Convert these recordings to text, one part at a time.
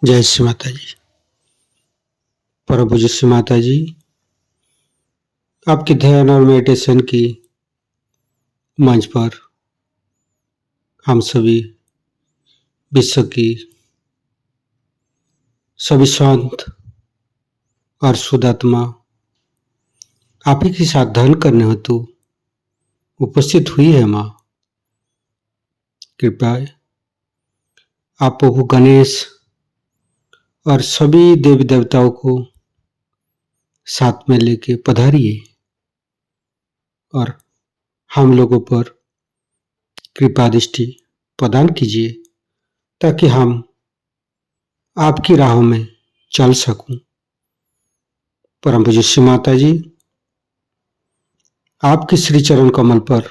जय श्री माता जी। परम पूज्य श्री माता जी, आपकी ध्यान और मेडिटेशन की मंच पर हम सभी विश्व की सभी शांत और शुद्ध आत्मा आप ही के साथ ध्यान करने हेतु उपस्थित हुई है। माँ कृपया आप प्रभु गणेश और सभी देवी देवताओं को साथ में लेके पधारिए और हम लोगों पर कृपा दृष्टि प्रदान कीजिए ताकि हम आपकी राहों में चल सकूं। परम पूज्य श्री माता जी, आपके श्री चरण कमल पर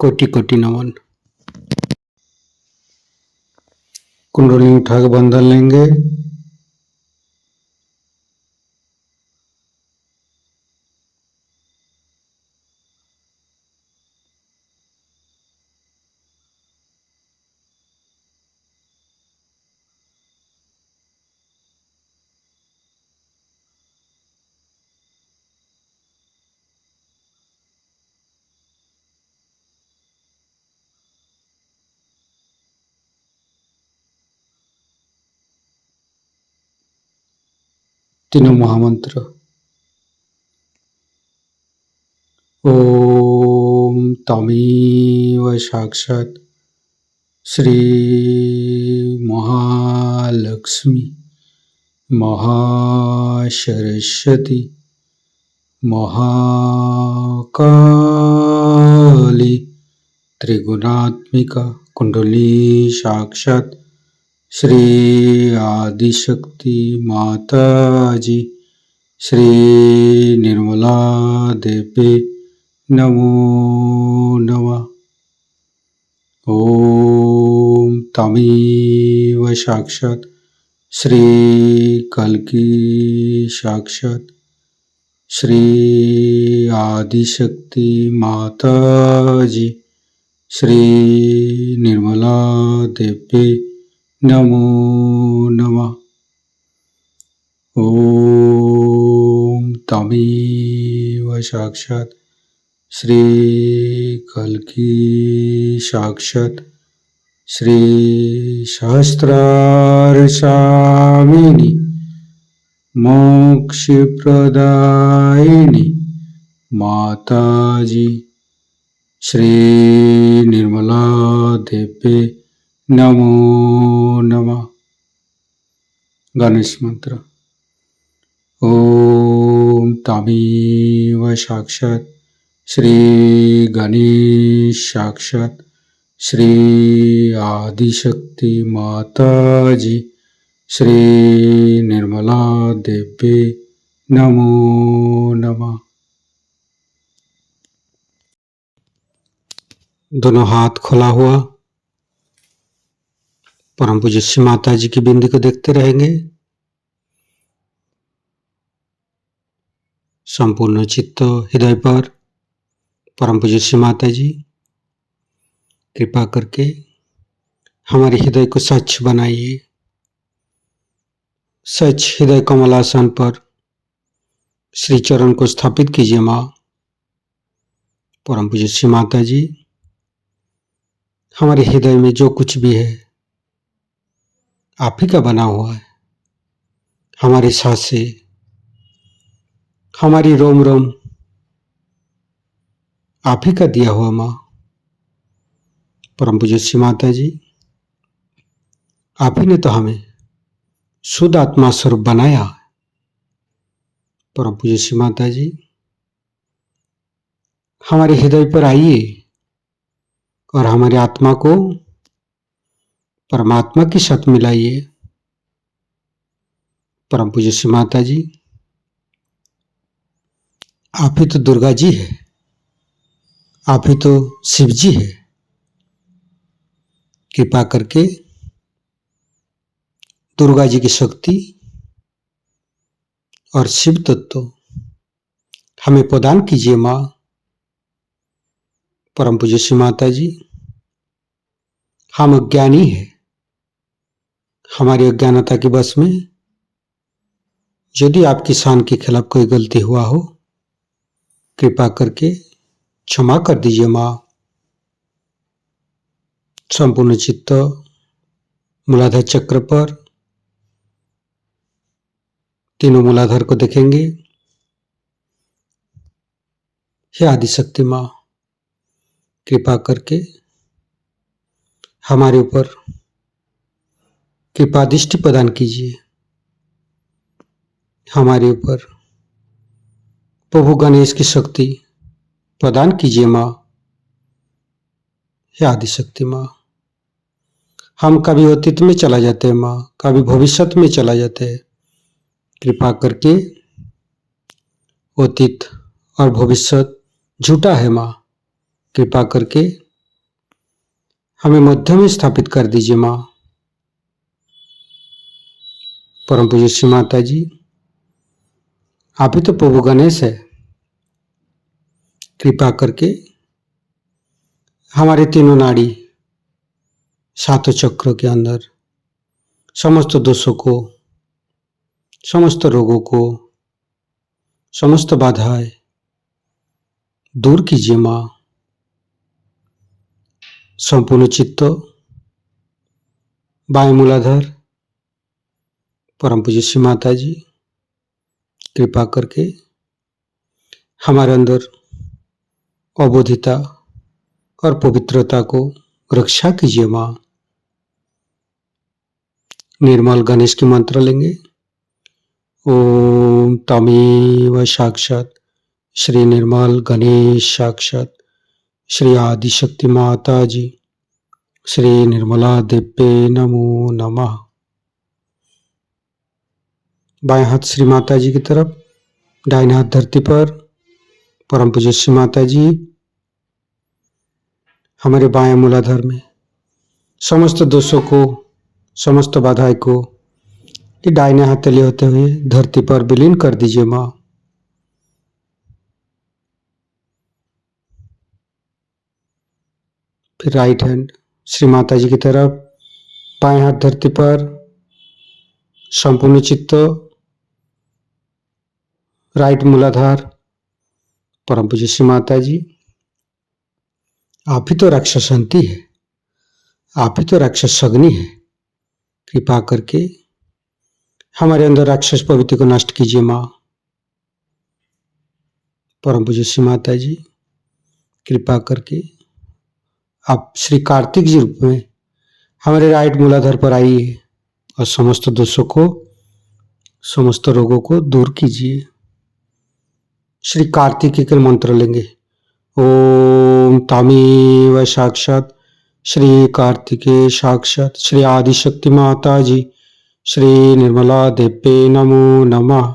कोटि कोटि नमन। कुंडली उठा के बंधन लेंगे। तीनों महामंत्र। ओम तमेव साक्षात् श्री महालक्ष्मी महासरस्वती महाकाली त्रिगुणात्मिका कुंडली साक्षात् श्री आदिशक्ति माता जी श्री निर्मला देवी नमो नमः। ओम तमेव साक्षात् श्री कल्की साक्षात् श्री आदिशक्ति माता जी श्री निर्मला देवी नमो नमः। ओम तमेव साक्षात् श्री कल्की साक्षात् श्री सहस्रार स्वामिनी मोक्ष प्रदायिनी माता जी श्री निर्मला देवी नमो नमः। गणेश मंत्र। ओम तमेव साक्षात् श्री गणेश साक्षात् श्री आदिशक्ति माता जी श्री निर्मला देवी नमो नमः। दोनों हाथ खुला हुआ परम पूज्य श्री माता जी की बिंदी को देखते रहेंगे। संपूर्ण चित्त हृदय पर परम पूज्य श्री माता जी कृपा करके हमारे हृदय को स्वच्छ बनाइए। स्वच्छ हृदय कमलासन पर श्री चरण को स्थापित कीजिए। माँ परम पूज्य श्री माता जी, हमारे हृदय में जो कुछ भी है आप ही का बना हुआ है। हमारी सांसें, हमारी रोम रोम आप ही का दिया हुआ। माँ परम पूज्य श्री माता जी, आप ही ने तो हमें शुद्ध आत्मा स्वरूप बनाया। परम पूज्य श्री माता जी, हमारे हृदय पर आइए और हमारी आत्मा को परमात्मा के साथ मिलाइए। परम पूज्य श्री माता जी, आप ही तो दुर्गा जी है, आप ही तो शिव जी है। कृपा करके दुर्गा जी की शक्ति और शिव तत्व हमें प्रदान कीजिए। माँ परम पूज्य श्री माता जी, हम अज्ञानी है, हमारी अज्ञानता की बस में यदि आपकी शान के खिलाफ कोई गलती हुआ हो, कृपा करके क्षमा कर दीजिए माँ। संपूर्ण चित्त मूलाधार चक्र पर तीनों मूलाधार को देखेंगे। हे आदिशक्ति माँ, कृपा करके हमारे ऊपर कृपा दृष्टि प्रदान कीजिए। हमारे ऊपर प्रभु गणेश की शक्ति प्रदान कीजिए माँ। हे आदिशक्ति माँ, हम कभी अतीत में चला जाते हैं माँ, कभी भविष्य में चला जाते हैं। कृपा करके अतीत और भविष्य झूठा है माँ, कृपा करके हमें मध्य में स्थापित कर दीजिए माँ। परम पूज्य श्री माता जी, आप ही तो प्रभु गणेश है। कृपा करके हमारे तीनों नाड़ी सातों चक्रों के अंदर समस्त दोषों को, समस्त रोगों को, समस्त बाधाएं दूर कीजिए माँ। संपूर्ण चित्त बाएं मूलाधार परम पूज्य श्री माता जी, कृपा करके हमारे अंदर अबोधिता और पवित्रता को रक्षा कीजिए माँ। निर्मल गणेश की मंत्र लेंगे। ओम तमेव साक्षात श्री निर्मल गणेश साक्षात श्री आदिशक्ति माता जी श्री निर्मला देव्ये नमो नमः। बाएं हाथ श्री माता जी की तरफ, दाहिने हाथ धरती पर। परम पूज्य श्री माता जी हमारे बाएं मूलाधार में समस्त दोषों को, समस्त बाधाएं को ये दाहिने हाथ तले होते हुए धरती पर विलीन कर दीजिए माँ। फिर राइट हैंड श्री माता जी की तरफ, बाएं हाथ धरती पर, संपूर्ण चित्त राइट मूलाधार। परम पूज्य श्री माता जी, आप ही तो राक्षसंती है, आप ही तो राक्षस अग्नि है। कृपा करके हमारे अंदर राक्षस प्रवृत्ति को नष्ट कीजिए माँ। परम पूज्य श्री माता जी, कृपा करके आप श्री कार्तिक जी रूप में हमारे राइट मूलाधार पर आइए और समस्त दोषों को, समस्त रोगों को दूर कीजिए। श्री कार्तिक के मंत्र लेंगे। ओम तमेव साक्षात श्री कार्तिके साक्षात श्री आदिशक्ति माता जी श्री निर्मला देव्ये नमो नमः।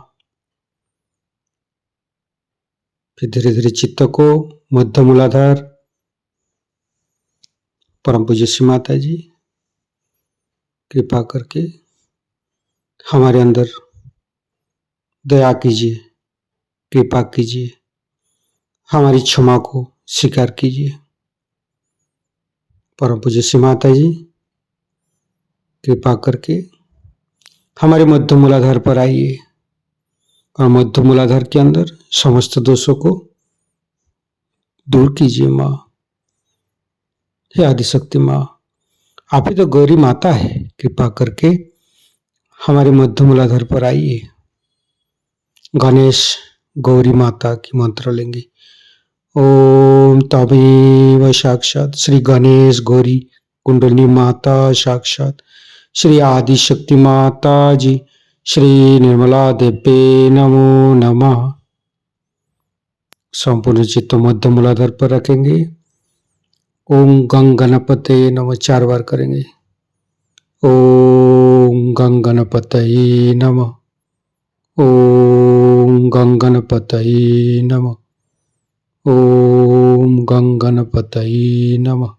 फिर धीरे धीरे चित्त को मध्य मूलाधार। परम पूज्य श्री माता जी, कृपा करके हमारे अंदर दया कीजिए, कृपा कीजिए, हमारी क्षमा को स्वीकार कीजिए। परम पूज्य श्री माता जी, कृपा करके हमारे मध्य मूलाधार पर आइए और मध्य मूलाधार के अंदर समस्त दोषों को दूर कीजिए माँ। हे आदिशक्ति माँ, आप ही तो गौरी माता है। कृपा करके हमारे मध्य मूलाधार पर आइए। गणेश गौरी माता की मंत्र लेंगे। ओम तमेव साक्षात श्री गणेश गौरी कुंडली माता साक्षात श्री आदिशक्ति माता जी श्री निर्मला देव्ये नमो नमः। संपूर्ण चित्त मध्य मूलाधार पर रखेंगे। ओम गंग गणपते नमः 4 बार करेंगे। ओम गंग गणपतये नमः। ओम गंग गणपतये नमः। ओम गंग गणपतये नमः।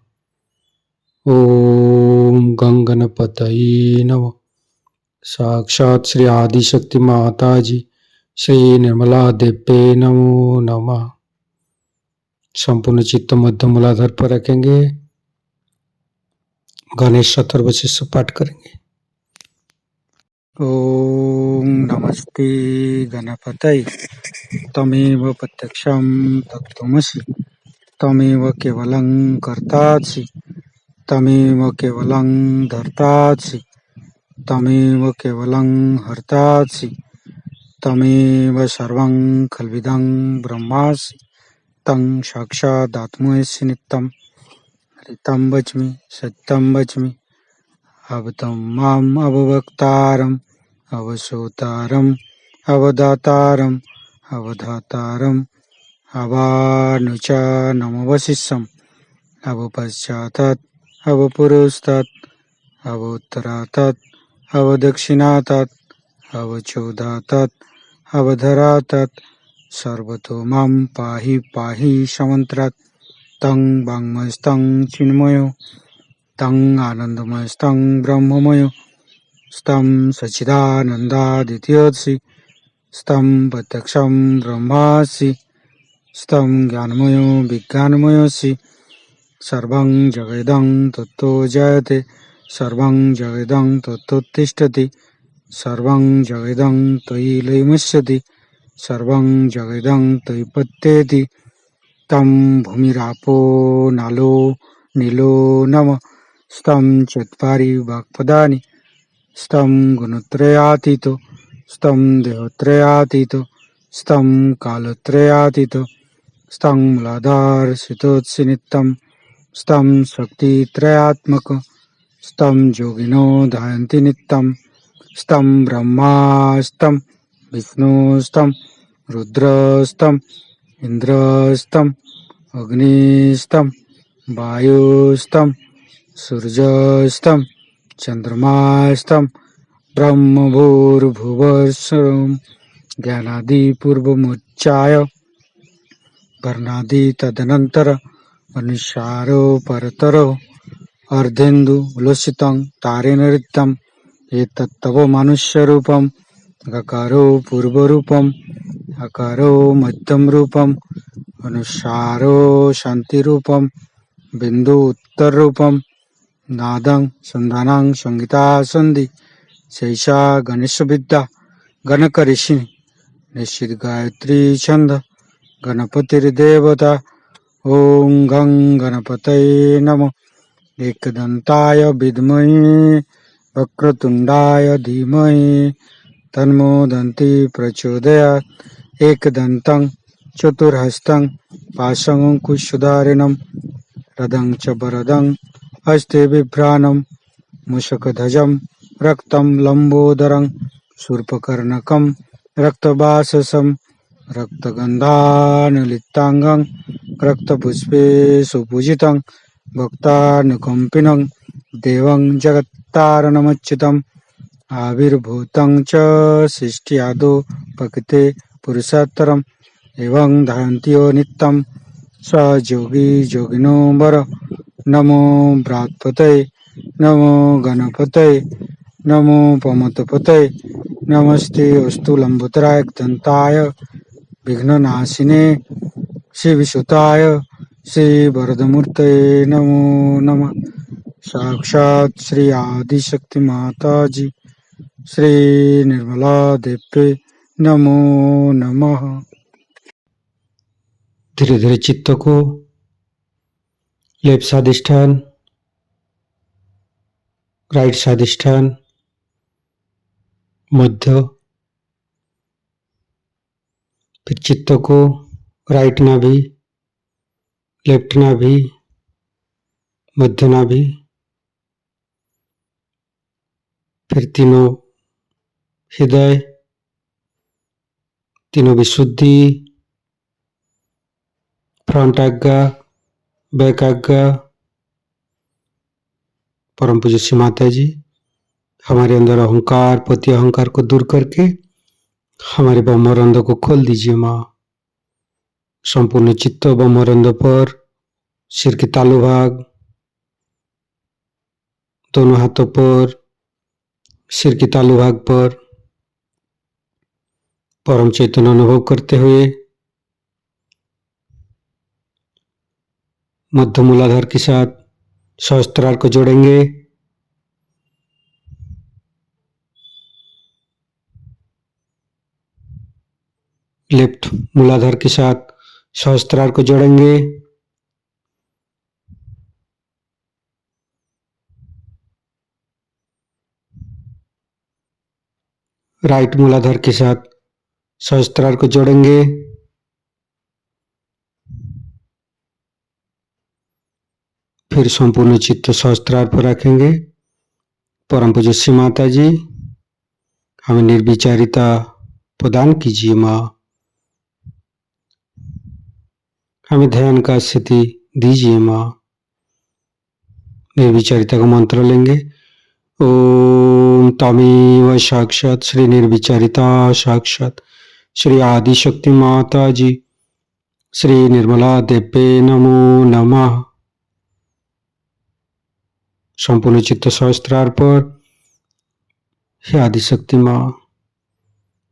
ओम गंग गणपतये नमः। साक्षात श्री आदिशक्ति माता जी श्री निर्मला देव्ये नमो नमः। संपूर्ण चित्त मध्य मूलाधार पर रखेंगे। गणेश अथर्वशीष पाठ करेंगे। ॐ नमस्ते गणपतये त्वमेव प्रत्यक्षं तत्त्वमसि त्वमेव केवलं कर्तासि त्वमेव केवलं धर्तासि त्वमेव केवलं हर्तासि त्वमेव सर्वं खल्विदं ब्रह्मासि तं साक्षादात्मसि नित्यं ऋतं वच्मि सत्यं वच्मि अवतं माम् अववक्तारम् अवसोतारम् अवदातारम् अवधातारम् अवानुचानमवशिष्यम् अवपश्चातात् अवपुरस्तात् अवोत्तरातात् अवदक्षिणातात् अवचोदातात् अवधरातात् सर्वतो मां पाहि पाहि समन्त्रात् तं वाङ्मयस्तं चिन्मयो तं आनन्दमयस्तं ब्रह्ममयो स्तं सच्चिदानन्दादित्योऽसि स्तं प्रत्यक्षं ब्रह्मासि स्तं ज्ञानमयो विज्ञानमयोऽसि सर्वं जगदं तत्तो जयते सर्वं जगदं तत्तोत्तिष्ठति सर्वं जगदं त्वयि लयमुच्यते सर्वं जगदं त्वयि पत्येति तं भूमिरापो नलो नीलो नमः स्तं चत्वारि वाक्पदानि स्तं गुणत्रयातीतो स्तं देहत्रयातीतो स्तं कालत्रयातीतो स्तं मूलाधारस्थितोऽसि नित्यं स्तं शक्तित्रयात्मक स्तं योगिनो ध्यायन्ति नित्यं स्तं ब्रह्मा स्तं विष्णु स्तं रुद्रस्तं इन्द्रस्तं अग्निस्तं वायुस्तं सूर्यस्तं चन्द्रमास्तं ब्रह्मभूर्भुवस्सुरं ज्ञानादिपूर्वमुच्चाय वर्णादि तदनन्तर अनुस्वारो परतरो अर्धेन्दु उलसितं तारेण ऋतं एतत्तव मनुष्यरूपं गकारो पूर्वरूपम् अकारो मध्यमरूपम् अनुस्वारो शान्तिरूपं बिन्दु उत्तररूपं नादं सन्धानं संहिता सन्धि शैषा गणेशविद्या गणकऋषिः निश्चित गायत्री छन्द गणपतिर्देवता ॐ गं गणपतये नमः एकदन्ताय विद्महे वक्रतुण्डाय धीमहि तन्नो दन्ती प्रचोदयात् एकदन्तं चतुर्हस्तं पाशमङ्कुशधारिणं रदं च वरदं हस्ते बिभ्राणं मूषकध्वजं रक्तं लम्बोदरं शूर्पकर्णकं रक्तवाससं रक्तगन्धानुलिप्ताङ्गं रक्तपुष्पे सुपूजितं भक्तानुकम्पिनं देवं जगत्तारणमच्युतम् आविर्भूतं च सृष्ट्यादौ प्रकृते पुरुषोत्तरम् एवं ध्यान्त्यो नित्यं स योगी योगिनो वर नमो बृहत्पतये नमो गणपतये नमो पमतपतये नमस्ते अस्तु लंबोदराय दन्ताय विघ्ननाशिने श्रीविसुताय श्रीवरदमूर्तये नमो नमः साक्षात् श्री आदिशक्ति माताजी श्री निर्मला देव्ये नमो नमः। धीरे धीरे चित्त को लेफ्ट स्वादिष्ठान राइट स्वादिष्ठान मध्य, फिर चित्त को राइट नाभि, लेफ्ट नाभि, मध्य नाभि, फिर तीनों हृदय, तीनों विशुद्धि, फ्रंट आज्ञा, बैक आज्ञा। परम पूज्य श्री माता जी हमारे अंदर अहंकार पति अहंकार को दूर करके हमारे ब्रह्मरंध्र को खोल दीजिए माँ। संपूर्ण चित्त ब्रह्मरंध्र पर, सिर के तालु भाग, दोनों हाथों पर, सिर के तालु भाग पर परम चैतन्य अनुभव करते हुए मध्य मूलाधार के साथ सहस्त्रार को जोड़ेंगे। लेफ्ट मूलाधार के साथ सहस्त्रार को जोड़ेंगे। राइट मूलाधार के साथ सहस्त्रार को जोड़ेंगे। फिर संपूर्ण चित्त सहस्त्रार पर रखेंगे। परम पूज्य श्री माता जी, हमें निर्विचारिता प्रदान कीजिए माँ। हमें ध्यान का स्थिति दीजिए माँ। निर्विचारिता का मंत्र लेंगे। ओम तमेव साक्षात श्री निर्विचारिता साक्षात श्री आदिशक्ति माता जी श्री निर्मला देवे नमो नमः। संपूर्ण चित्त सहस्त्रार पर, हे आदिशक्ति माँ,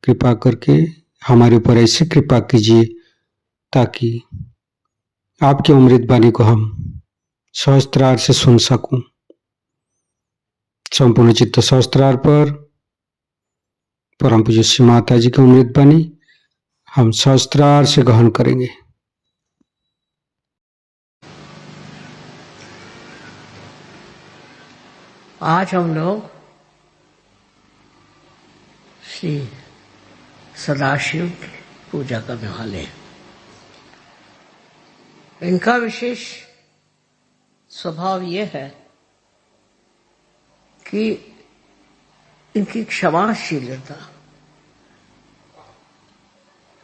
कृपा करके हमारे ऊपर ऐसी कृपा कीजिए ताकि आपकी अमृत वाणी को हम सहस्त्रार से सुन सकूं। संपूर्ण चित्त सहस्त्रार पर परम पूज्य श्री माता जी की अमृत वाणी हम सहस्त्रार से ग्रहण करेंगे। आज हम लोग श्री सदाशिव की पूजा करने वाले हैं। इनका विशेष स्वभाव यह है कि इनकी क्षमाशीलता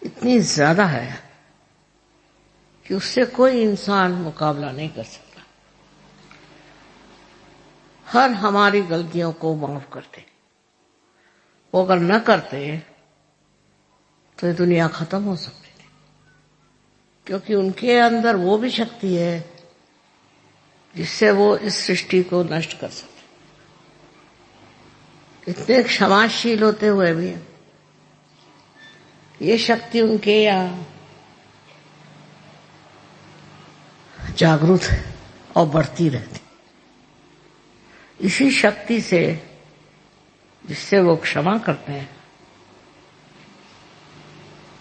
इतनी ज्यादा है कि उससे कोई इंसान मुकाबला नहीं कर सकता। हर हमारी गलतियों को माफ करते, वो अगर न करते तो ये दुनिया खत्म हो सकती थी, क्योंकि उनके अंदर वो भी शक्ति है जिससे वो इस सृष्टि को नष्ट कर सकते। इतने क्षमाशील होते हुए भी ये शक्ति उनके यहाँ जागरूक है और बढ़ती रहती। इसी शक्ति से जिससे वो क्षमा करते हैं,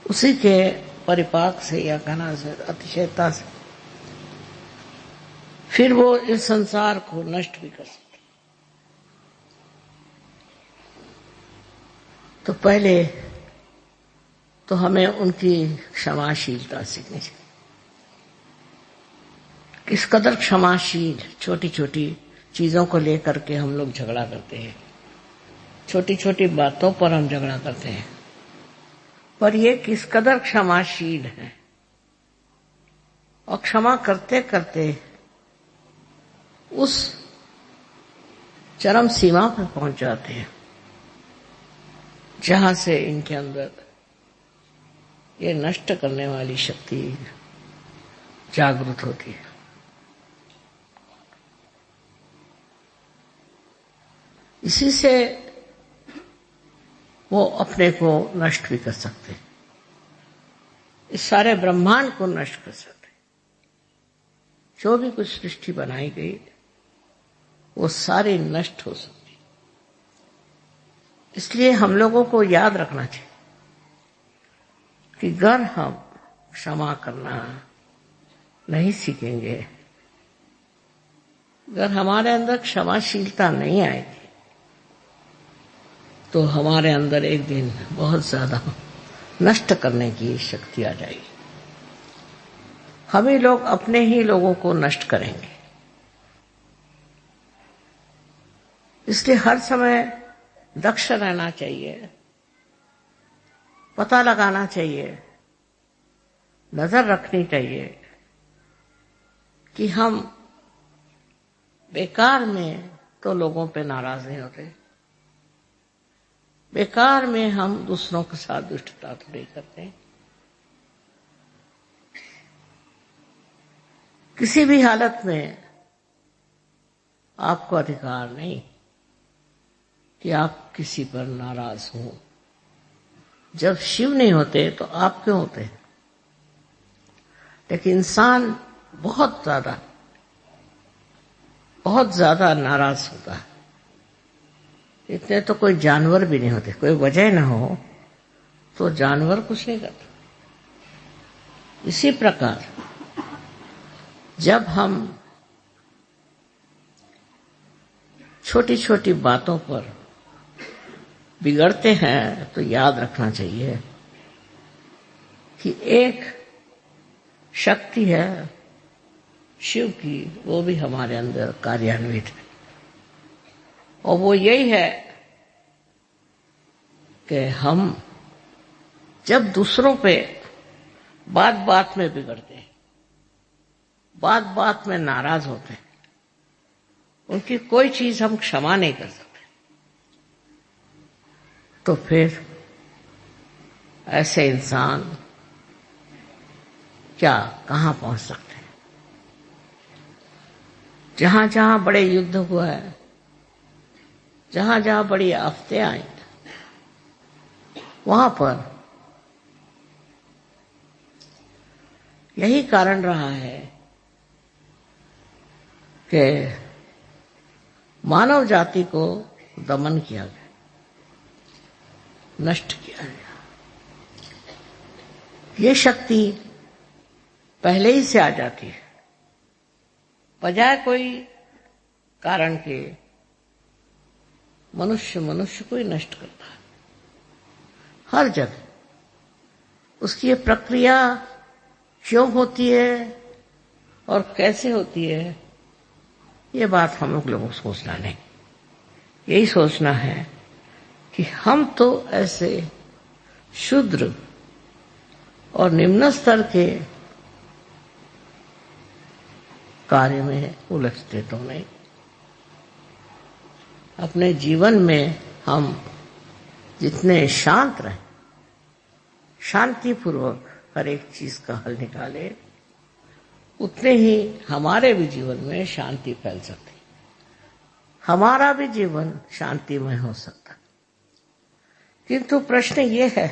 उसी के परिपाक से या कहना से अतिशयता से फिर वो इस संसार को नष्ट भी कर सकते। तो पहले तो हमें उनकी क्षमाशीलता सीखनी चाहिए। किस कदर क्षमाशील, छोटी छोटी चीजों को लेकर के हम लोग झगड़ा करते हैं, छोटी छोटी बातों पर हम झगड़ा करते हैं, पर ये किस कदर क्षमाशील है और क्षमा करते करते उस चरम सीमा पर पहुंच जाते हैं जहां से इनके अंदर ये नष्ट करने वाली शक्ति जागृत होती है। इसी से वो अपने को नष्ट भी कर सकते, इस सारे ब्रह्मांड को नष्ट कर सकते। जो भी कुछ सृष्टि बनाई गई वो सारी नष्ट हो सकती। इसलिए हम लोगों को याद रखना चाहिए कि अगर हम क्षमा करना नहीं सीखेंगे, अगर हमारे अंदर क्षमाशीलता नहीं आएगी, तो हमारे अंदर एक दिन बहुत ज्यादा नष्ट करने की शक्ति आ जाएगी। हम ही लोग अपने ही लोगों को नष्ट करेंगे। इसलिए हर समय दक्ष रहना चाहिए, पता लगाना चाहिए, नजर रखनी चाहिए कि हम बेकार में तो लोगों पे नाराज नहीं होते, बेकार में हम दूसरों के साथ दुष्टता तो नहीं करते। किसी भी हालत में आपको अधिकार नहीं कि आप किसी पर नाराज हो। जब शिव नहीं होते तो आप क्यों होते? लेकिन इंसान बहुत ज्यादा नाराज होता है। इतने तो कोई जानवर भी नहीं होते। कोई वजह ना हो तो जानवर कुछ नहीं करता। इसी प्रकार जब हम छोटी छोटी बातों पर बिगड़ते हैं तो याद रखना चाहिए कि एक शक्ति है शिव की, वो भी हमारे अंदर कार्यान्वित है, और वो यही है कि हम जब दूसरों पे बात बात में बिगड़ते हैं, बात बात में नाराज होते हैं, उनकी कोई चीज हम क्षमा नहीं कर सकते, तो फिर ऐसे इंसान क्या कहां पहुंच सकते हैं। जहां जहां बड़े युद्ध हुआ है, जहां जहां बड़ी आफतें आई, वहां पर यही कारण रहा है कि मानव जाति को दमन किया गया, नष्ट किया गया। ये शक्ति पहले ही से आ जाती है, बजाय कोई कारण के मनुष्य मनुष्य को ही नष्ट करता है। हर जगह उसकी ये प्रक्रिया क्यों होती है और कैसे होती है, ये बात हम लोगों को सोचना नहीं। यही सोचना है कि हम तो ऐसे शूद्र और निम्न स्तर के कार्य में उलझते तो नहीं। अपने जीवन में हम जितने शांत रहें, शांतिपूर्वक हर एक चीज का हल निकाले, उतने ही हमारे भी जीवन में शांति फैल सकती, हमारा भी जीवन शांतिमय हो सकता। किंतु प्रश्न ये है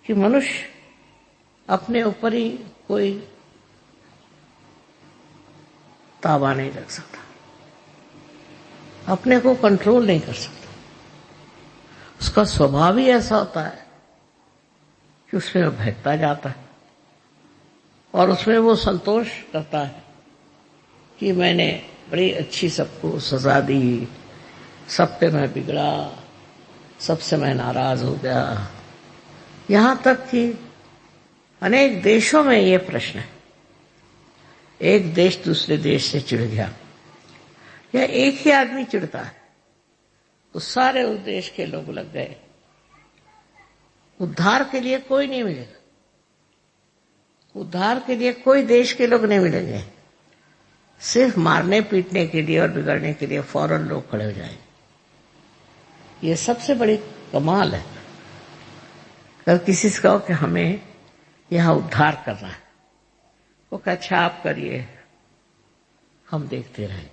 कि मनुष्य अपने ऊपर ही कोई ताबा नहीं रख सकता, अपने को कंट्रोल नहीं कर सकता। उसका स्वभाव ही ऐसा होता है कि उसमें वो बहकता जाता है और उसमें वो संतोष करता है कि मैंने बड़ी अच्छी सबको सजा दी, सब पे मैं बिगड़ा, सबसे मैं नाराज हो गया। यहां तक कि अनेक देशों में ये प्रश्न है, एक देश दूसरे देश से चिढ़ गया या एक ही आदमी चिढ़ता है तो सारे उस देश के लोग लग गए, उद्धार के लिए कोई नहीं मिलेगा, उद्धार के लिए कोई देश के लोग नहीं मिलेंगे, सिर्फ मारने पीटने के लिए और बिगड़ने के लिए फौरन लोग खड़े हो जाएंगे। ये सबसे बड़ी कमाल है। अगर किसी से कहो कि हमें यहां उद्धार करना है, वो कहे अच्छा आप करिए, हम देखते रहें।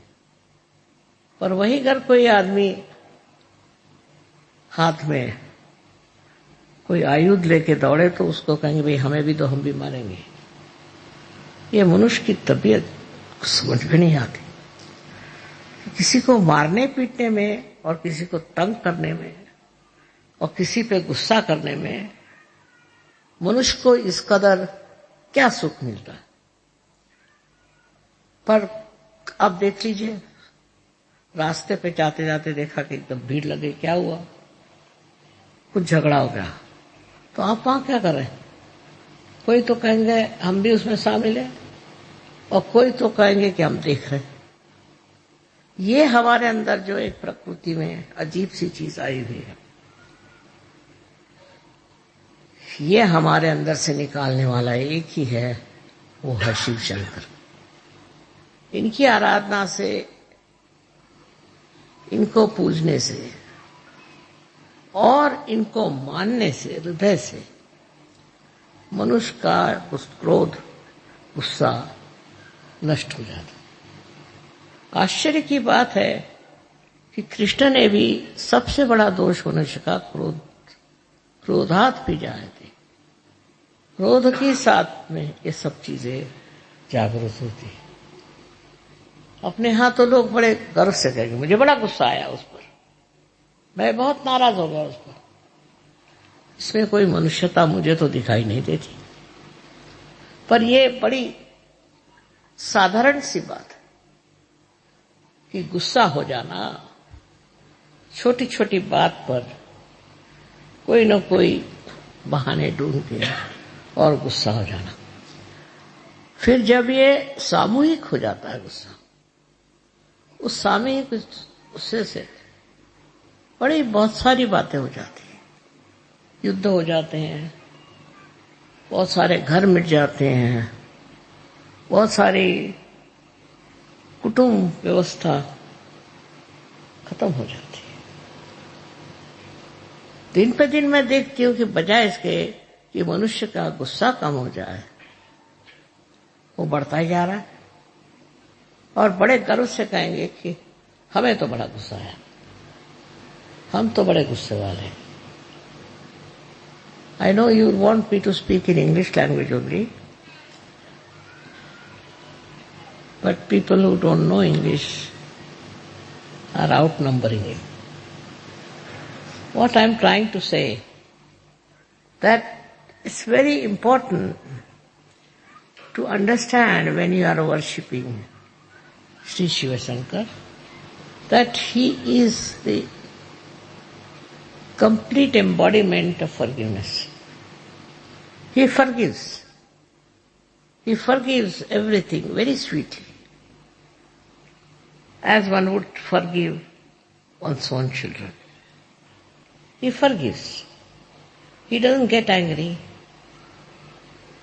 और वही अगर कोई आदमी हाथ में कोई आयुध लेके दौड़े तो उसको कहेंगे भाई हमें भी दो, हम भी मारेंगे। ये मनुष्य की तबीयत समझ में नहीं आती। किसी को मारने पीटने में और किसी को तंग करने में और किसी पे गुस्सा करने में मनुष्य को इस कदर क्या सुख मिलता है। पर अब देख लीजिए, रास्ते पे जाते जाते देखा कि एकदम भीड़ लगी, क्या हुआ, कुछ झगड़ा हो गया, तो आप वहां क्या कर रहे हैं? कोई तो कहेंगे हम भी उसमें शामिल हैं और कोई तो कहेंगे कि हम देख रहे हैं। ये हमारे अंदर जो एक प्रकृति में अजीब सी चीज आई हुई है, ये हमारे अंदर से निकालने वाला एक ही है, वो है शिव शंकर। इनकी आराधना से, इनको पूजने से और इनको मानने से, हृदय से मनुष्य का क्रोध, गुस्सा नष्ट हो जाता। आश्चर्य की बात है कि कृष्ण ने भी सबसे बड़ा दोष मनुष्य का क्रोधात भी जाए थे। क्रोध के साथ में ये सब चीजें जागृत होती है। अपने यहां तो लोग बड़े गर्व से कहेंगे मुझे बड़ा गुस्सा आया उस पर, मैं बहुत नाराज हो गया उस पर। इसमें कोई मनुष्यता मुझे तो दिखाई नहीं देती। पर ये बड़ी साधारण सी बात है कि गुस्सा हो जाना, छोटी छोटी बात पर कोई न कोई बहाने ढूंढ के और गुस्सा हो जाना। फिर जब ये सामूहिक हो जाता है गुस्सा, उस सामूहिक गुस्से से बड़ी बहुत सारी बातें हो जाती हैं, युद्ध हो जाते हैं, बहुत सारे घर मिट जाते हैं, बहुत सारी कुटुंब व्यवस्था खत्म हो जाती है। दिन पे दिन मैं देखती हूँ कि बजाय इसके कि मनुष्य का गुस्सा कम हो जाए, वो बढ़ता ही जा रहा है। और बड़े गर्व से कहेंगे कि हमें तो बड़ा गुस्सा है, हम तो बड़े गुस्से वाले हैं। I know you want me to speak in English language only, but people who don't know English are outnumbering it. What I'm trying to say, that it's very important to understand when you are worshipping Sri Shiva Shankar, that he is the complete embodiment of forgiveness. He forgives. He forgives everything very sweetly, as one would forgive one's own children. He forgives. He doesn't get angry.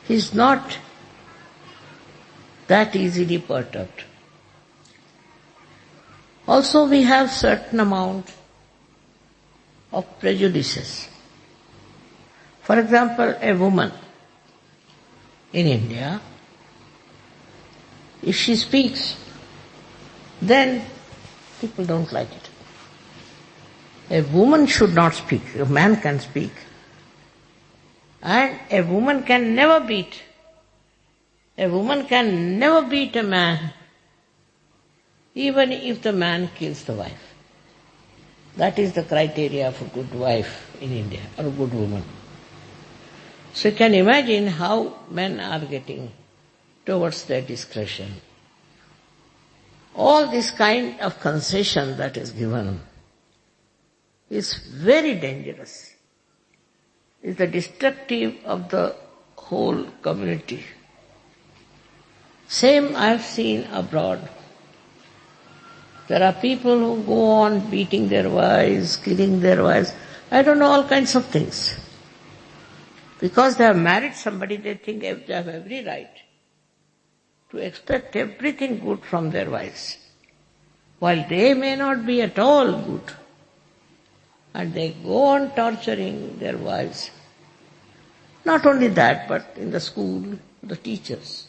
He's not that easily perturbed. Also, we have certain amount of prejudices. For example, a woman in India, if she speaks, then people don't like it. A woman should not speak, a man can speak. And a woman can never beat. A woman can never beat a man, even if the man kills the wife. That is the criteria of a good wife in India, or a good woman. So you can imagine how men are getting towards their discretion. All this kind of concession that is given is very dangerous. It's the destructive of the whole community. Same I have seen abroad. There are people who go on beating their wives, killing their wives, I don't know, all kinds of things. Because they have married somebody, they think they have every right to expect everything good from their wives, while they may not be at all good. And they go on torturing their wives. Not only that, but in the school, the teachers.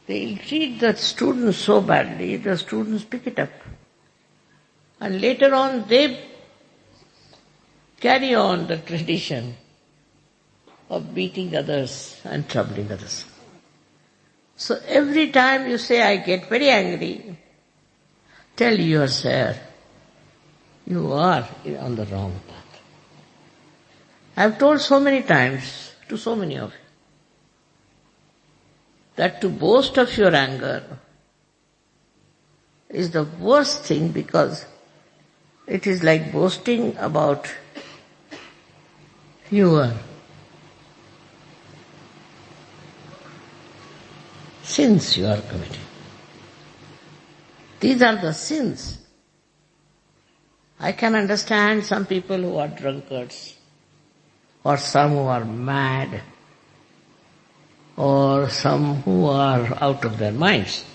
They treat the students so badly, the students pick it up. And later on they carry on the tradition of beating others and troubling others. So every time you say, I get very angry, tell yourself, you are on the wrong path. I have told so many times to so many of you that to boast of your anger is the worst thing, because it is like boasting about your sins you are committing. These are the sins. I can understand some people who are drunkards, or some who are mad, or some who are out of their minds.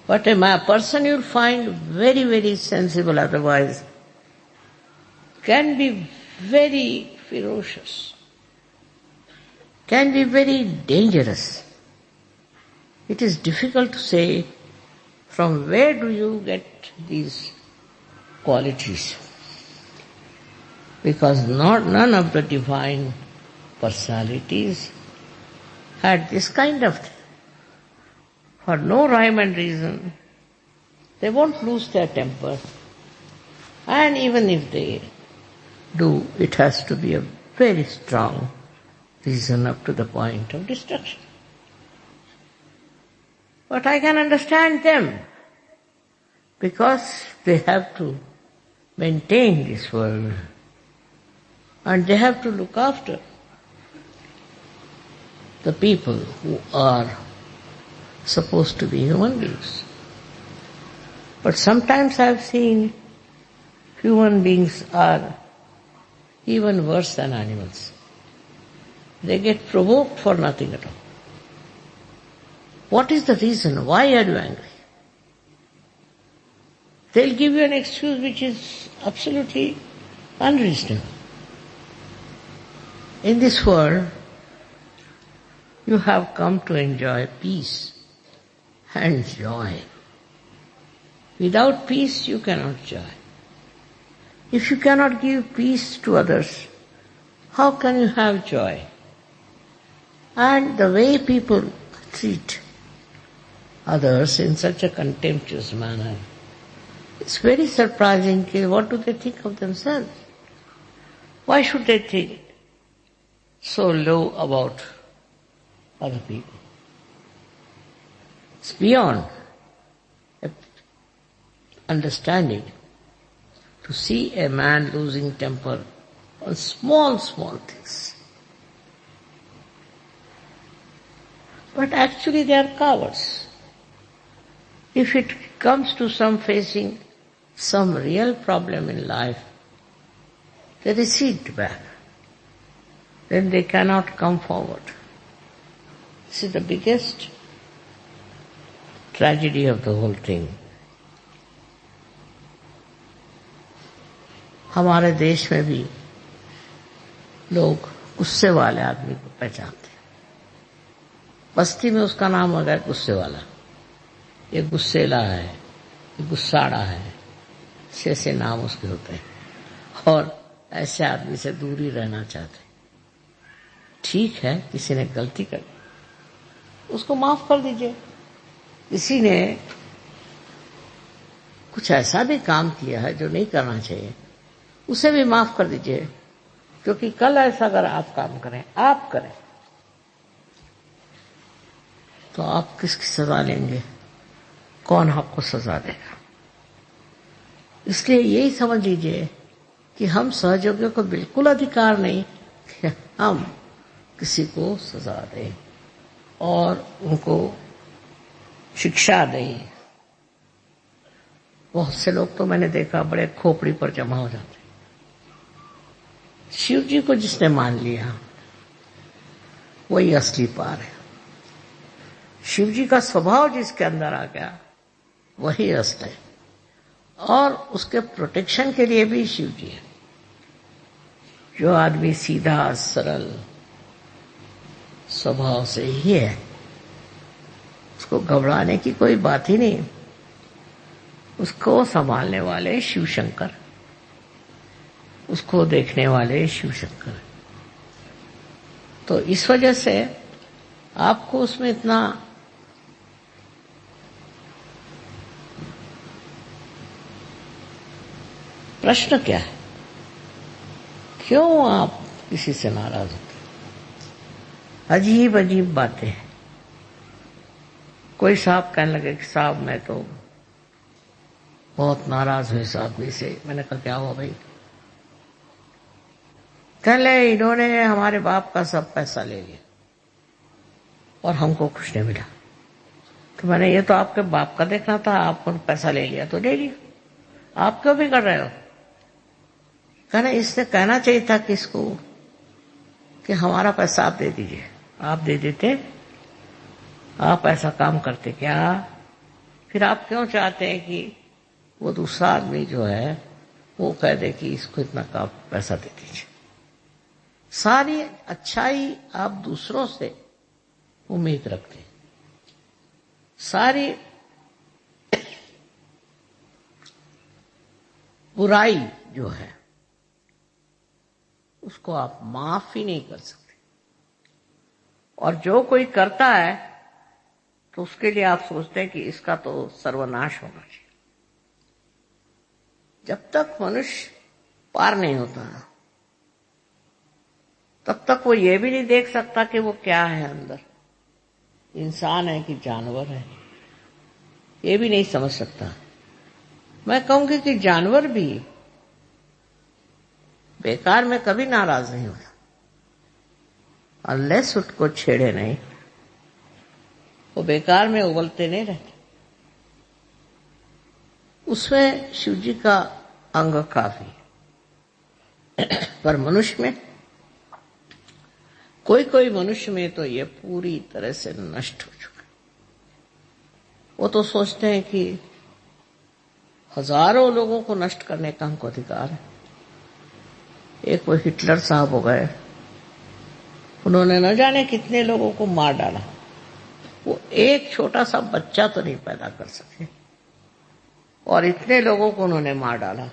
But a person you'll find very, very sensible otherwise can be very ferocious, can be very dangerous. It is difficult to say from where do you get these qualities, because none of the divine personalities had this kind of thing. For no rhyme and reason, they won't lose their temper, and even if they do, it has to be a very strong reason up to the point of destruction. But I can understand them because they have to maintain this world and they have to look after the people who are supposed to be human beings. But sometimes I have seen human beings are even worse than animals. They get provoked for nothing at all. What is the reason? Why are you angry? They'll give you an excuse which is absolutely unreasonable. In this world, you have come to enjoy peace and joy. Without peace, you cannot joy. If you cannot give peace to others, how can you have joy? And the way people treat others in such a contemptuous manner, it's very surprising. What do they think of themselves? Why should they think so low about other people? It's beyond understanding to see a man losing temper on small things. But actually they are cowards. If it comes to facing some real problem in life, they recede back. Then they cannot come forward. This is the biggest tragedy of the whole thing. हमारे देश में भी लोग गुस्से वाले आदमी को पहचानते हैं। बस्ती में उसका नाम हो गया गुस्से वाला। ये गुस्सेला है, ये गुस्साड़ा है, ऐसे नाम उसके होते हैं और ऐसे आदमी से दूर ही रहना चाहते हैं। ठीक है, किसी ने गलती कर उसको माफ कर दीजिए। किसी ने कुछ ऐसा भी काम किया है जो नहीं करना चाहिए, उसे भी माफ कर दीजिए, क्योंकि कल ऐसा अगर आप काम करें, आप करें, तो आप किसकी सजा लेंगे? कौन आपको सजा देगा? इसलिए यही समझ लीजिए कि हम सहयोगियों को बिल्कुल अधिकार नहीं कि हम किसी को सजा दें और उनको शिक्षा दें। बहुत से लोग तो मैंने देखा बड़े खोपड़ी पर जमा हो जाते। शिव जी को जिसने मान लिया वही असली पार है। शिव जी का स्वभाव जिसके अंदर आ गया वही असली है और उसके प्रोटेक्शन के लिए भी शिव जी है। जो आदमी सीधा सरल स्वभाव से ही है, उसको घबराने की कोई बात ही नहीं। उसको संभालने वाले शिव शंकर, उसको देखने वाले शिव शंकर। तो इस वजह से आपको उसमें इतना प्रश्न क्या है? क्यों आप किसी से नाराज होते? अजीब अजीब बातें हैं। कोई साहब कहने लगे कि साहब मैं तो बहुत नाराज हूं इस आदमी से। मैंने कहा क्या हुआ भाई? कहले इन्होंने हमारे बाप का सब पैसा ले लिया और हमको कुछ नहीं मिला। तो मैंने ये तो आपके बाप का देखना था, आपको पैसा ले लिया तो ले लिया, आप क्यों भी कर रहे हो? कहना इसने कहना चाहिए था किसको कि हमारा पैसा आप दे दीजिए। आप दे देते, आप ऐसा काम करते क्या? फिर आप क्यों चाहते हैं कि वो दूसरा आदमी जो है वो कह दे कि इसको इतना का पैसा दे दीजिए? सारी अच्छाई आप दूसरों से उम्मीद रखते हैं, सारी बुराई जो है उसको आप माफ ही नहीं कर सकते। और जो कोई करता है तो उसके लिए आप सोचते हैं कि इसका तो सर्वनाश होना चाहिए। जब तक मनुष्य पार नहीं होता तब तक वो ये भी नहीं देख सकता कि वो क्या है अंदर, इंसान है कि जानवर है, ये भी नहीं समझ सकता। मैं कहूंगी कि जानवर भी बेकार में कभी नाराज नहीं होता, अनलेस उसको छेड़े नहीं, वो बेकार में उबलते नहीं रहते। उसमें शिव जी का अंग काफी है। पर मनुष्य में, कोई कोई मनुष्य में तो ये पूरी तरह से नष्ट हो चुका है। वो तो सोचते हैं कि हजारों लोगों को नष्ट करने का हमको अधिकार है। एक वो हिटलर साहब हो गए, उन्होंने न जाने कितने लोगों को मार डाला, वो एक छोटा सा बच्चा तो नहीं पैदा कर सके और इतने लोगों को उन्होंने मार डाला।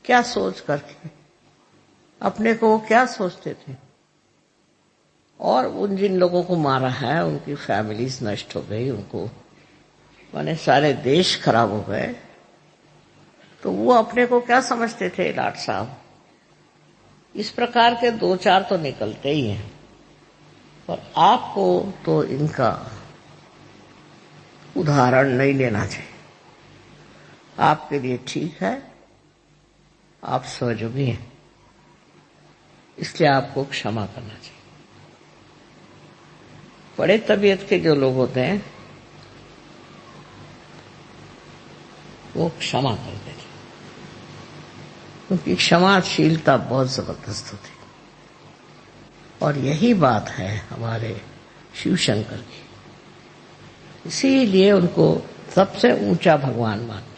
क्या सोच करके, अपने को वो क्या सोचते थे? और उन जिन लोगों को मारा है उनकी फैमिलीज नष्ट हो गई, उनको माने सारे देश खराब हो गए। तो वो अपने को क्या समझते थे लाट साहब? इस प्रकार के दो चार तो निकलते ही हैं, पर आपको तो इनका उदाहरण नहीं लेना चाहिए। आपके लिए ठीक है, आप सहयोगी हैं, इसलिए आपको क्षमा करना चाहिए। बड़े तबीयत के जो लोग होते हैं वो क्षमा कर देते, क्योंकि क्षमाशीलता बहुत जबरदस्त होती है। और यही बात है हमारे शिव शंकर की, इसीलिए उनको सबसे ऊंचा भगवान मानते।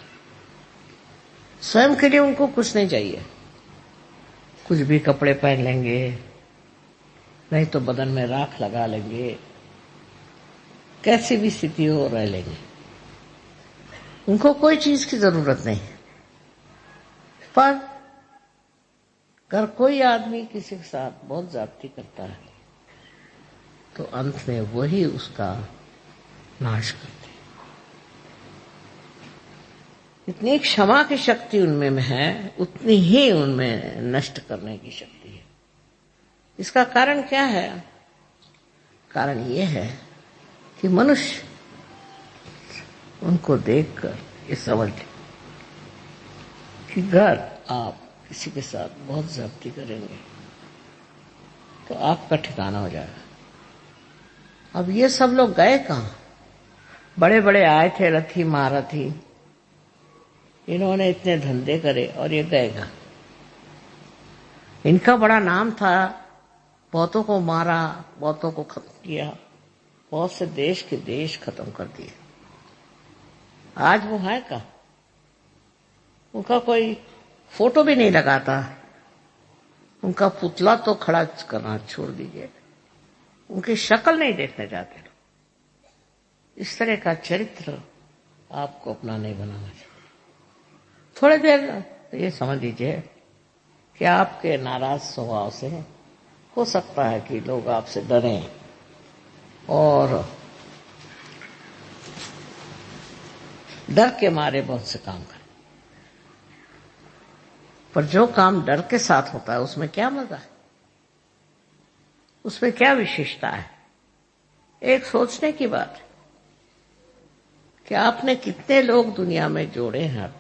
स्वयं के लिए उनको कुछ नहीं चाहिए, कुछ भी कपड़े पहन लेंगे, नहीं तो बदन में राख लगा लेंगे, कैसी भी स्थिति हो रह लेंगे, उनको कोई चीज की जरूरत नहीं। पर अगर कोई आदमी किसी के साथ बहुत ज्यादती करता है तो अंत में वही उसका नाश करते। जितनी क्षमा की शक्ति उनमें है, उतनी ही उनमें नष्ट करने की शक्ति है। इसका कारण क्या है? कारण ये है कि मनुष्य उनको देखकर ये समझ ले कि अगर आप किसी के साथ बहुत ज्यादती करेंगे तो आपका ठिकाना हो जाएगा। अब ये सब लोग गए कहाँ? बड़े बड़े आए थे रथी महारथी, इन्होंने इतने धंधे करे और ये गए कहाँ? इनका बड़ा नाम था, बहुतों को मारा, बहुतों को खत्म किया, बहुत से देश के देश खत्म कर दिए। आज वो है कहाँ? उनका कोई फोटो भी नहीं लगाता, उनका पुतला तो खड़ा करना छोड़ दीजिए, उनकी शक्ल नहीं देखने जाते लोग। इस तरह का चरित्र आपको अपना नहीं बनाना चाहिए। थोड़ी देर ये समझ लीजिए कि आपके नाराज स्वभाव से हो सकता है कि लोग आपसे डरें और डर के मारे बहुत से काम करें। पर जो काम डर के साथ होता है उसमें क्या मजा है, उसमें क्या विशेषता है? एक सोचने की बात है कि आपने कितने लोग दुनिया में जोड़े हैं आपने,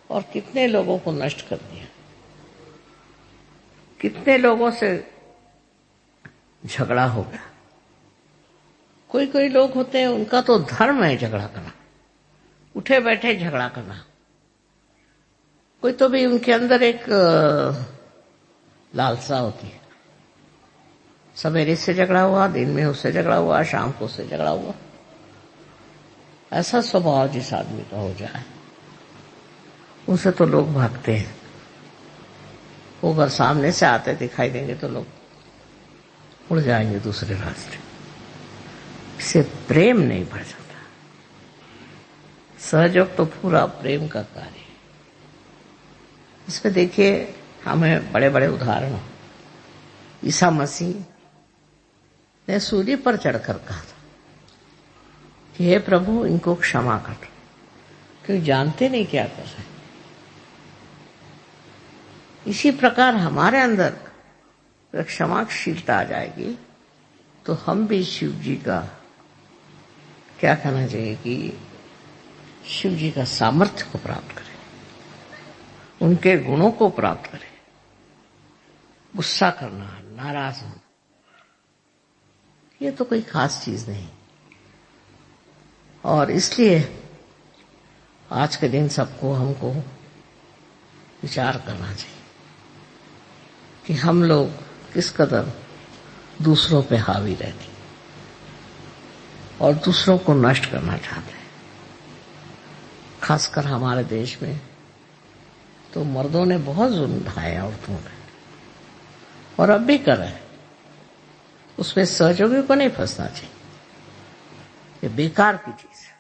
और कितने लोगों को नष्ट कर दिया, कितने लोगों से झगड़ा हो गया। कोई कोई लोग होते हैं उनका तो धर्म है झगड़ा करना, उठे बैठे झगड़ा करना। कोई तो भी उनके अंदर एक लालसा होती है, सवेरे से झगड़ा हुआ, दिन में उससे झगड़ा हुआ, शाम को उससे झगड़ा हुआ। ऐसा स्वभाव जिस आदमी का हो जाए उनसे तो लोग भागते हैं। वो अगर सामने से आते दिखाई देंगे तो लोग उड़ जाएंगे दूसरे रास्ते। इससे प्रेम नहीं बढ़ जाता। सहयोग तो पूरा प्रेम का कार्य है। इसमें देखिए हमें बड़े बड़े उदाहरण, ईसा मसीह ने सूली पर चढ़कर कहा था कि हे प्रभु इनको क्षमा कर दो, क्योंकि जानते नहीं क्या कर रहे। इसी प्रकार हमारे अंदर अगर क्षमाशीलता आ जाएगी तो हम भी शिव जी का क्या कहना चाहिए कि शिव जी का सामर्थ्य को प्राप्त करें, उनके गुणों को प्राप्त करें। गुस्सा करना, नाराज होना, ये तो कोई खास चीज नहीं। और इसलिए आज के दिन सबको हमको विचार करना चाहिए कि हम लोग किस कदर दूसरों पे हावी रहते और दूसरों को नष्ट करना चाहते हैं। खासकर हमारे देश में तो मर्दों ने बहुत जुल्म ढाए औरतों पे, और अब भी कर रहे हैं। उसमें सहयोगी को नहीं फंसना चाहिए, ये बेकार की चीज है,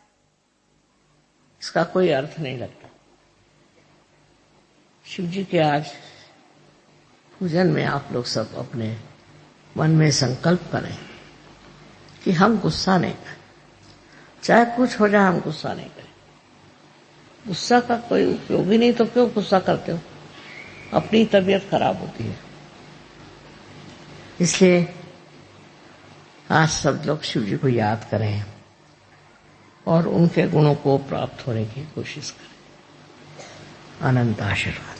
इसका कोई अर्थ नहीं लगता। शिव जी के आज पूजन में आप लोग सब अपने मन में संकल्प करें कि हम गुस्सा नहीं करें, चाहे कुछ हो जाए हम गुस्सा नहीं करें। गुस्सा का कोई उपयोग ही नहीं, तो क्यों गुस्सा करते हो? अपनी तबीयत खराब होती है। इसलिए आज सब लोग शिव जी को याद करें और उनके गुणों को प्राप्त होने की कोशिश करें। अनंत आशीर्वाद।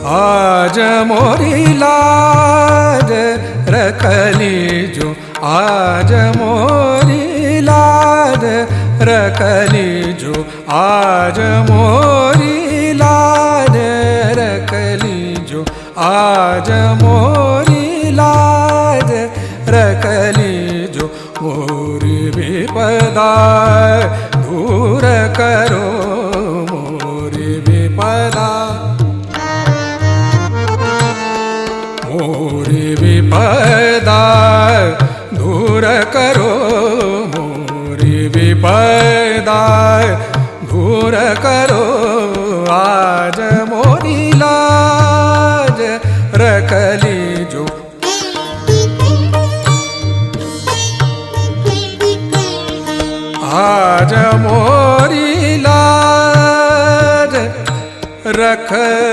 आज मोरी लाज रखली जो, आज मोरी लाज रखली जो, आज मोरी लाज रखली जो, आज मोरी लाज रखली जो। मोरी विपदा दूर करो, मोरी विपदा, मोरी विपदा दूर करो, मोरी विपदा दूर करो। आज मोरी लाज रखली जो, आज मोरी लाज रखली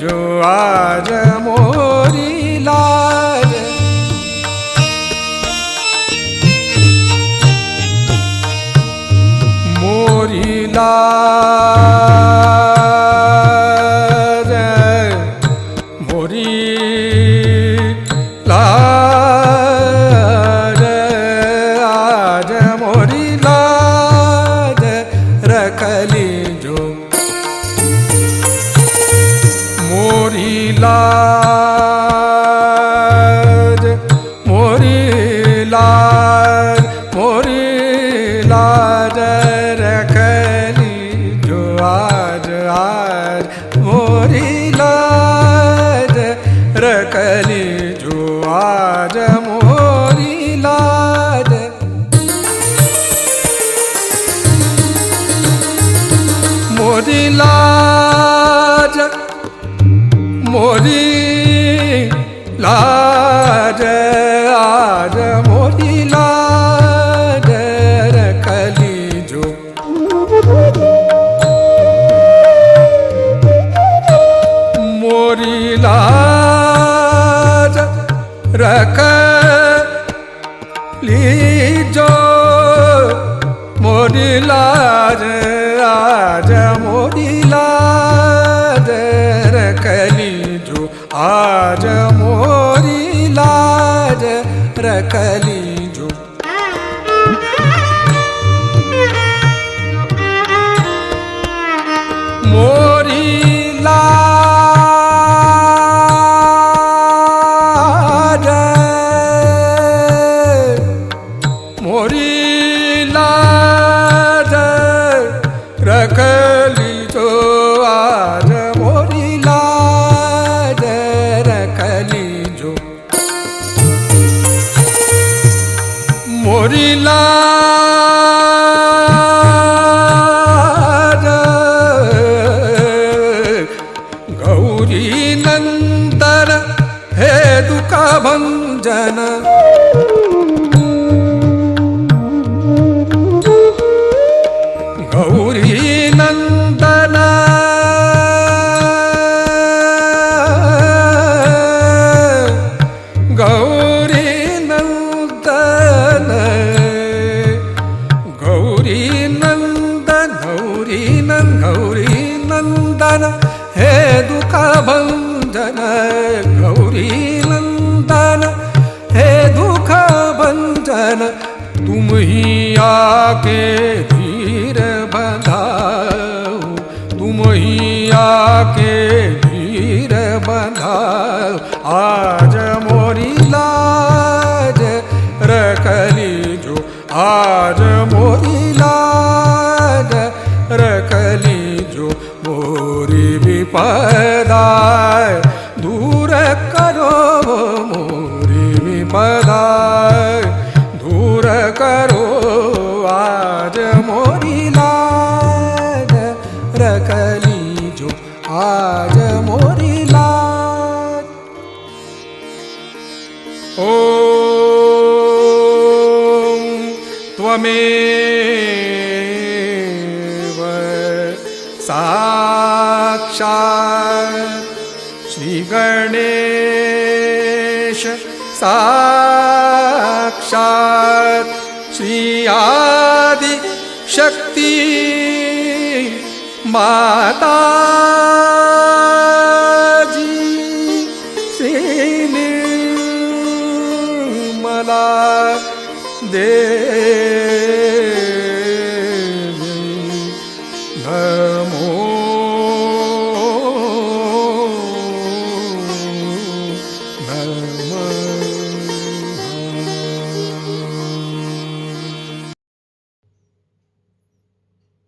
जो, आज मोरी लाज, मोरी लाज, मोरी लाज, आज मोरी लाज रखली जो, मोरी लाज, मोरी लाज, मोरी लाज रखली जो, आज आज मोरी लाज रखली जो, आज मोरी लाज, मोरी लाज, मोरी लाज, आज मोरी लाज रखली जो। रख लीजो मोरी लाज आज मोरी लाज रख लीजो आज मोरी लाज रख लीजो मोरी लाज मोरी लाज रख लीजो आज मोरी लाज रख लीजो मोरी लाज गौरी नंदन हे दुख भंजन गौरी नंदन गौरी नंदन गौरी नंदन गौरी गौरी नंदन हे दुख भंजन गौरी नंदन हे दुख भंजन तुम ही आके धीर बंधाओ तुम ही आके धीर बंधाओ आज मोरी लाज रख लीजो आज मोरी लाज रख लीजो मोरी विपदा दूर करो मोरी विपदा दूर करो आज मोरी लाज रख लीजो आज मोरी लाज ओम त्वमेव साक्षात् श्री गणेश साक्षात् श्री आदि शक्ति माता जी श्री निर्मला देवी नमो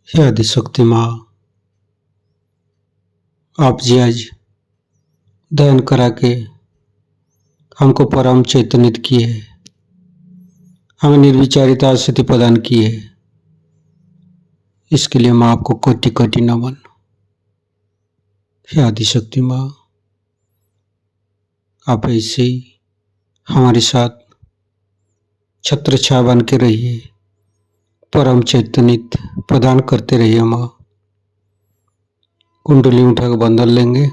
हे आदिशक्ति माँ, आप जी आज दयन करा के हमको परम चैतन्यत किए, हमें निर्विचारिता स्थिति प्रदान की है। इसके लिए माँ आपको कोटि कोटि नमन। हे आदिशक्ति माँ, आप ऐसे ही हमारे साथ छत्र छाया बन के रहिए, परम चैतन्यत प्रदान करते रहिए। माँ कुंडली उठा के बंधन लेंगे।